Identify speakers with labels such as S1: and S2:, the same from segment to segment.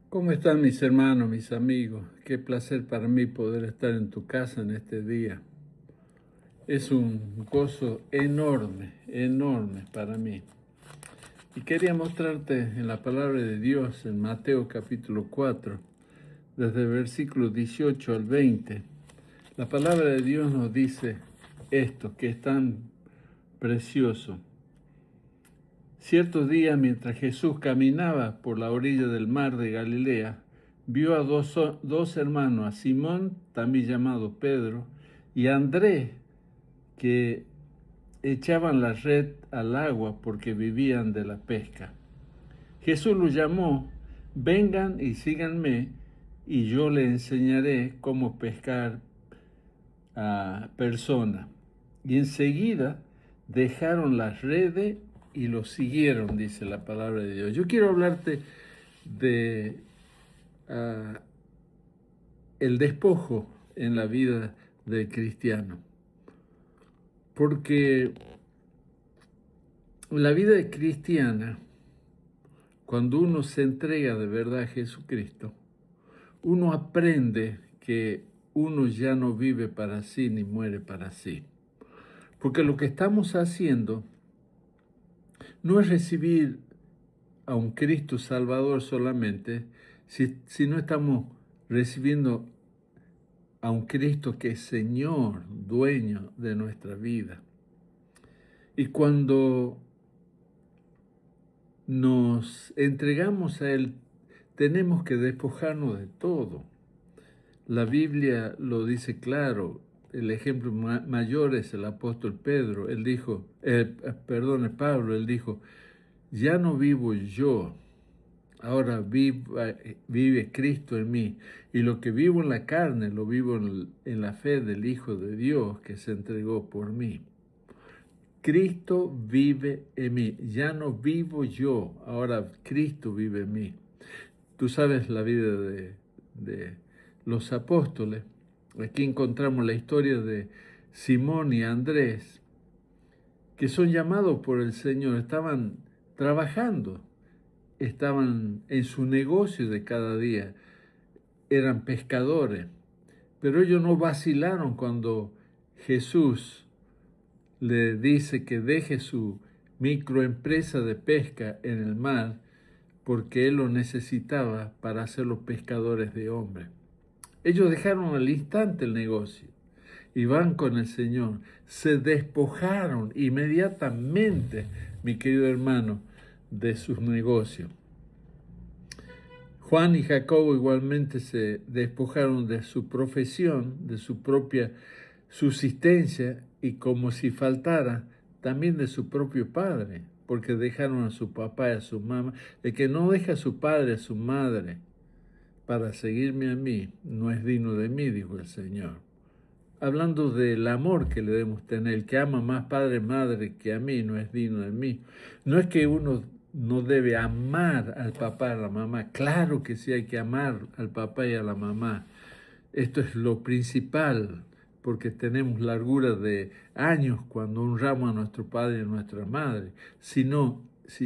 S1: ¿Cómo están mis hermanos, mis amigos? Qué placer para mí poder estar en tu casa en este día. Es un gozo enorme, enorme para mí. Y quería mostrarte en la palabra de Dios, en Mateo capítulo 4, desde el versículo 18 al 20. La palabra de Dios nos dice esto, que es tan precioso. Cierto día, mientras Jesús caminaba por la orilla del mar de Galilea, vio a dos hermanos, a Simón, también llamado Pedro, y a Andrés, que echaban la red al agua porque vivían de la pesca. Jesús los llamó: vengan y síganme, y yo les enseñaré cómo pescar a personas. Y enseguida dejaron las redes y lo siguieron, dice la palabra de Dios. Yo quiero hablarte de el despojo en la vida del cristiano, porque la vida cristiana, cuando uno se entrega de verdad a Jesucristo, uno aprende que uno ya no vive para sí ni muere para sí. Porque lo que estamos haciendo no es recibir a un Cristo Salvador solamente, si no estamos recibiendo a un Cristo que es Señor, dueño de nuestra vida. Y cuando nos entregamos a Él, tenemos que despojarnos de todo. La Biblia lo dice claro. El ejemplo mayor es el apóstol Pedro. Él dijo, Pablo, él dijo: ya no vivo yo, ahora vive Cristo en mí. Y lo que vivo en la carne, lo vivo en la fe del Hijo de Dios que se entregó por mí. Cristo vive en mí. Ya no vivo yo, ahora Cristo vive en mí. Tú sabes la vida de los apóstoles. Aquí encontramos la historia de Simón y Andrés, que son llamados por el Señor. Estaban trabajando, estaban en su negocio de cada día, eran pescadores, pero ellos no vacilaron cuando Jesús le dice que deje su microempresa de pesca en el mar porque él lo necesitaba para ser los pescadores de hombres. Ellos dejaron al instante el negocio y van con el Señor. Se despojaron inmediatamente, mi querido hermano, de sus negocios. Juan y Jacobo igualmente se despojaron de su profesión, de su propia subsistencia y, como si faltara, también de su propio padre, porque dejaron a su papá y a su mamá. El que no deja a su padre, a su madre, para seguirme a mí, no es digno de mí, dijo el Señor. Hablando del amor que le debemos tener, el que ama más padre y madre que a mí no es digno de mí. No es que uno no debe amar al papá y a la mamá. Claro que sí hay que amar al papá y a la mamá. Esto es lo principal, porque tenemos largura de años cuando honramos a nuestro padre y a nuestra madre. Si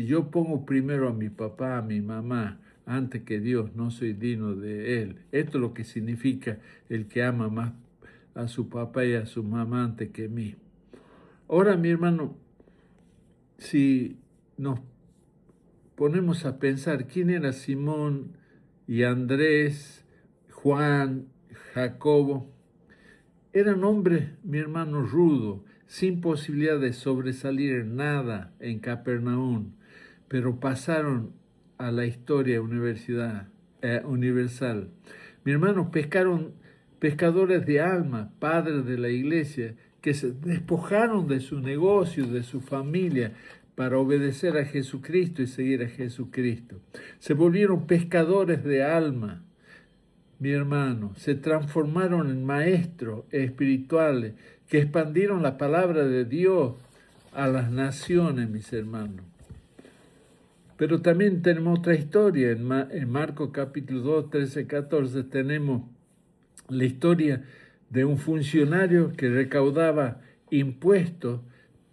S1: yo pongo primero a mi papá, a mi mamá, antes que Dios, no soy digno de Él. Esto es lo que significa el que ama más a su papá y a su mamá antes que mí. Ahora, mi hermano, si nos ponemos a pensar quién era Simón y Andrés, Juan, Jacobo, eran hombres, mi hermano, rudo, sin posibilidad de sobresalir en nada en Capernaum, pero pasaron a la historia universal. Mi hermano, pescadores de alma, padres de la iglesia, que se despojaron de su negocio, de su familia, para obedecer a Jesucristo y seguir a Jesucristo. Se volvieron pescadores de alma, mi hermano, se transformaron en maestros espirituales que expandieron la palabra de Dios a las naciones, mis hermanos. Pero también tenemos otra historia. En Marcos capítulo 2, 13, 14 tenemos la historia de un funcionario que recaudaba impuestos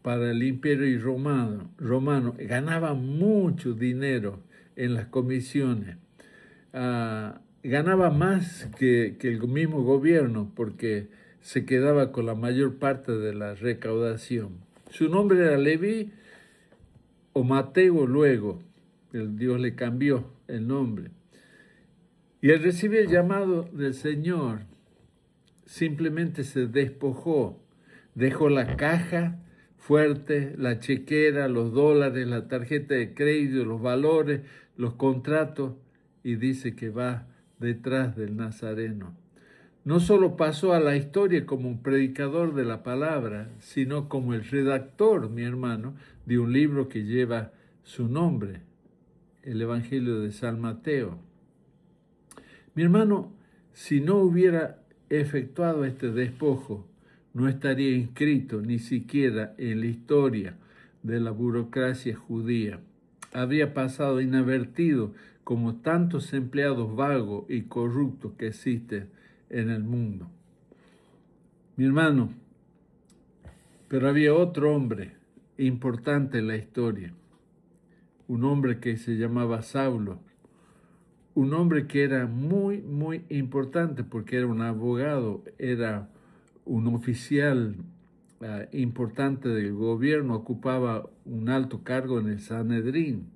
S1: para el imperio romano. Ganaba mucho dinero en las comisiones. ganaba más que el mismo gobierno porque se quedaba con la mayor parte de la recaudación. Su nombre era Leví o Mateo luego, Dios le cambió el nombre. Y al recibir el llamado del Señor, simplemente se despojó, dejó la caja fuerte, la chequera, los dólares, la tarjeta de crédito, los valores, los contratos, y dice que va detrás del Nazareno. No solo pasó a la historia como un predicador de la palabra, sino como el redactor, mi hermano, de un libro que lleva su nombre, el Evangelio de San Mateo. Mi hermano, si no hubiera efectuado este despojo, no estaría inscrito ni siquiera en la historia de la burocracia judía. Habría pasado inadvertido como tantos empleados vagos y corruptos que existen en el mundo. Mi hermano, pero había otro hombre importante en la historia, un hombre que se llamaba Saulo, un hombre que era muy, muy importante porque era un abogado, era un oficial importante del gobierno, ocupaba un alto cargo en el Sanedrín.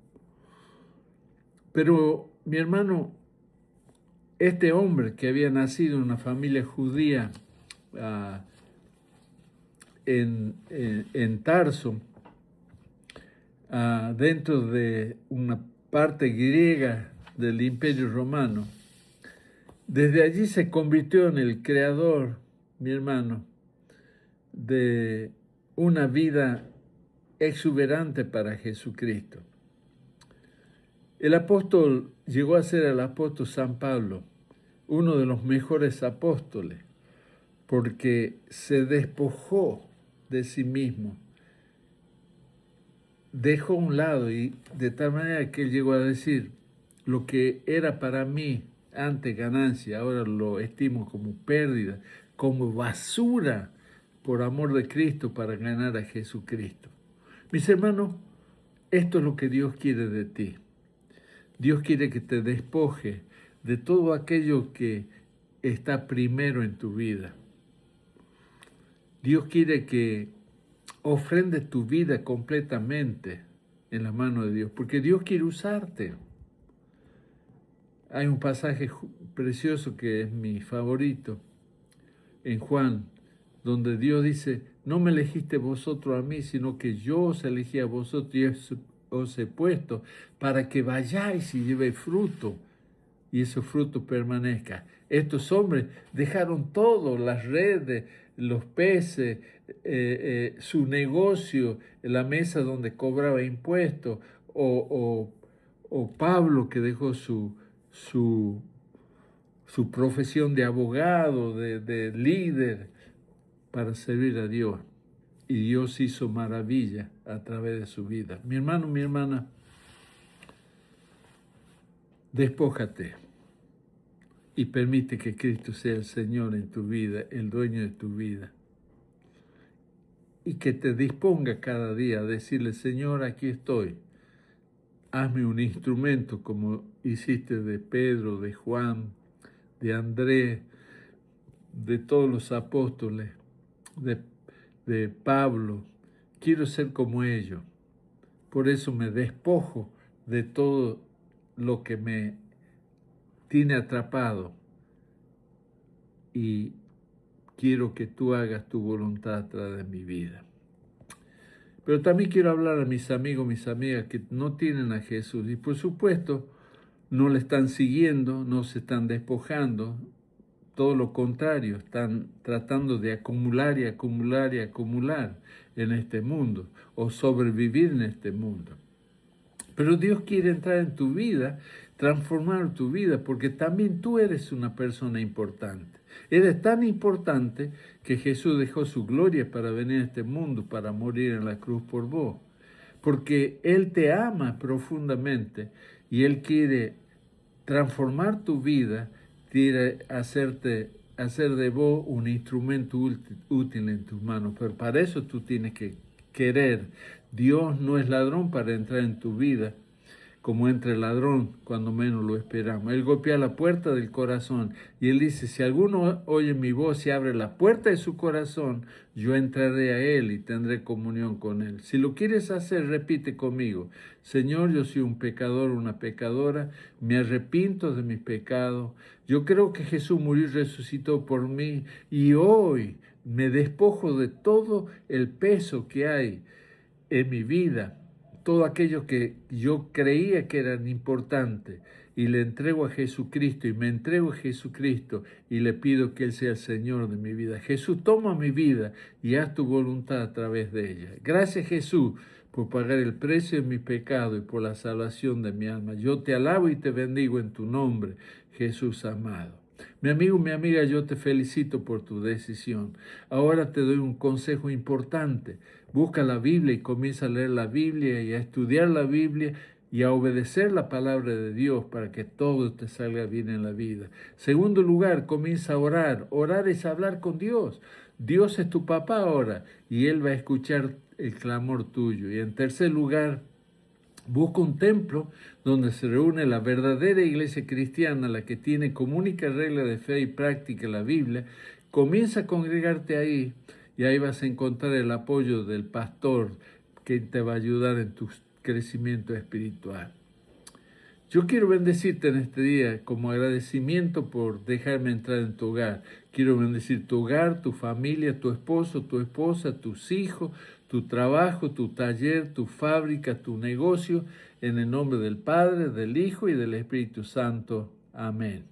S1: Pero, mi hermano, este hombre que había nacido en una familia judía en Tarso, dentro de una parte griega del Imperio Romano, desde allí se convirtió en el creador, mi hermano, de una vida exuberante para Jesucristo. El apóstol llegó a ser el apóstol San Pablo, uno de los mejores apóstoles, porque se despojó de sí mismo, dejó a un lado y de tal manera que él llegó a decir, lo que era para mí antes ganancia, ahora lo estimo como pérdida, como basura por amor de Cristo para ganar a Jesucristo. Mis hermanos, esto es lo que Dios quiere de ti. Dios quiere que te despoje de todo aquello que está primero en tu vida. Dios quiere que ofrendes tu vida completamente en la mano de Dios, porque Dios quiere usarte. Hay un pasaje precioso que es mi favorito en Juan, donde Dios dice, no me elegiste vosotros a mí, sino que yo os elegí a vosotros y os he puesto para que vayáis y llevéis fruto y ese fruto permanezca. Estos hombres dejaron todo, las redes, los peces, su negocio, la mesa donde cobraba impuestos, o Pablo que dejó su profesión de abogado, de líder, para servir a Dios. Y Dios hizo maravilla a través de su vida. Mi hermano, mi hermana, despójate y permite que Cristo sea el Señor en tu vida, el dueño de tu vida. Y que te disponga cada día a decirle, Señor, aquí estoy. Hazme un instrumento como hiciste de Pedro, de Juan, de Andrés, de todos los apóstoles, de Pablo. Quiero ser como ellos. Por eso me despojo de todo lo que me tiene atrapado y quiero que tú hagas tu voluntad a través de mi vida. Pero también quiero hablar a mis amigos, mis amigas que no tienen a Jesús y por supuesto no le están siguiendo, no se están despojando, todo lo contrario, están tratando de acumular y acumular y acumular en este mundo o sobrevivir en este mundo. Pero Dios quiere entrar en tu vida, transformar tu vida, porque también tú eres una persona importante. Eres tan importante que Jesús dejó su gloria para venir a este mundo, para morir en la cruz por vos. Porque Él te ama profundamente y Él quiere transformar tu vida, quiere hacer de vos un instrumento útil en tus manos. Pero para eso tú tienes que querer. Dios no es ladrón para entrar en tu vida como entra el ladrón cuando menos lo esperamos. Él golpea la puerta del corazón y Él dice, si alguno oye mi voz y abre la puerta de su corazón, yo entraré a Él y tendré comunión con Él. Si lo quieres hacer, repite conmigo, Señor, yo soy un pecador, una pecadora, me arrepiento de mis pecados, yo creo que Jesús murió y resucitó por mí y hoy me despojo de todo el peso que hay en mi vida, todo aquello que yo creía que eran importantes, y le entrego a Jesucristo y me entrego a Jesucristo y le pido que Él sea el Señor de mi vida. Jesús, toma mi vida y haz tu voluntad a través de ella. Gracias, Jesús, por pagar el precio de mi pecado y por la salvación de mi alma. Yo te alabo y te bendigo en tu nombre, Jesús amado. Mi amigo, mi amiga, yo te felicito por tu decisión. Ahora te doy un consejo importante. Busca la Biblia y comienza a leer la Biblia y a estudiar la Biblia y a obedecer la palabra de Dios para que todo te salga bien en la vida. Segundo lugar, comienza a orar. Orar es hablar con Dios. Dios es tu papá ahora y Él va a escuchar el clamor tuyo. Y en tercer lugar, busca un templo donde se reúne la verdadera iglesia cristiana, la que tiene como única regla de fe y práctica la Biblia. Comienza a congregarte ahí y ahí vas a encontrar el apoyo del pastor que te va a ayudar en tu crecimiento espiritual. Yo quiero bendecirte en este día como agradecimiento por dejarme entrar en tu hogar. Quiero bendecir tu hogar, tu familia, tu esposo, tu esposa, tus hijos, tu trabajo, tu taller, tu fábrica, tu negocio, en el nombre del Padre, del Hijo y del Espíritu Santo. Amén.